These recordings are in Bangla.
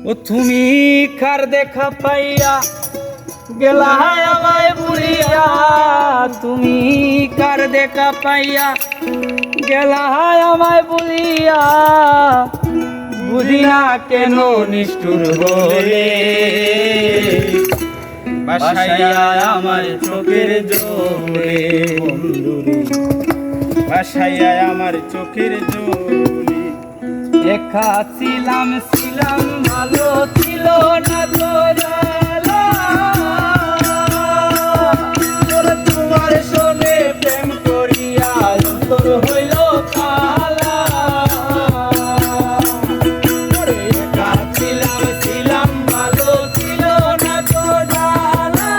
ও তুমি কার দেখা পাইয়া গেলা আমায় ভুলিয়া, তুমি কার দেখা পাইয়া গেলা আমায় ভুলিয়া, বুঝি না কেন নিষ্ঠুর বলে বাসাইয়া আমার চোখের জলে বন্ধুরে, বাসাইয়া আমার চোখের জলে। একা ছিলাম ছিলাম ভালো ছিল না তো জালা, তোমার শোনে প্রেম করিয়া অন্তর হইল কালা। একা ছিলাম ছিলাম ভালো ছিল না তো জালা,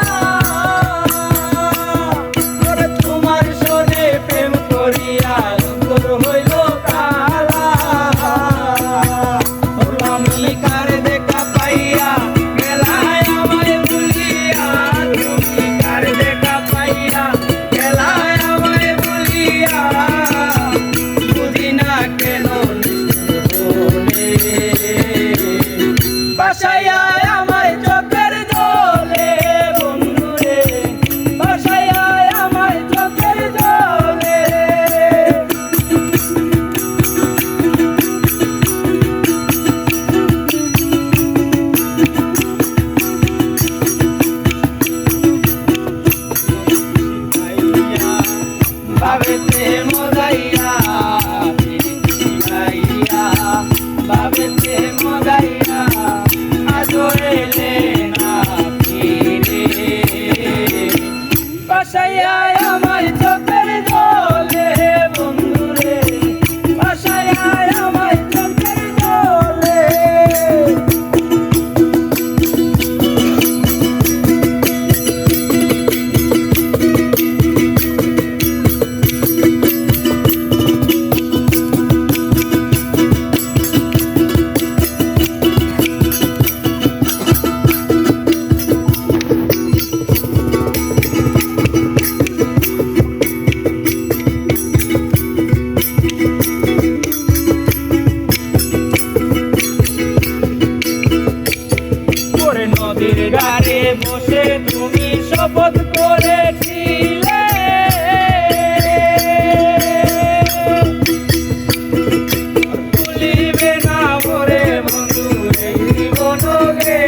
তোমার শোনে প্রেম করিয়া অন্তর হইল কালা। আমি কার দেখা পাইয়া গেলা আমায় ভুলিয়া, তুমি কার দেখা পাইয়া গেলা আমায় ভুলিয়া, বুঝি না কেন বলে বাসাইয়া আমায় চোখের জলে বন্ধুরে, বাসাইয়া আমায় চোখের জলে। বাবেতে মজাইয়া শিখাইয়া, বাবেতে মজাইয়া আজো এলে না ফিরে, বাসাইয়া আমার চোখের জলে বন্ধুরে, বাসাইয়া আমার চোখের জলে। নদীর গাড়ে বসে তুমি শপথ করেছিলে, ভুলিবে না মোরে বন্ধু এই জীবন গে।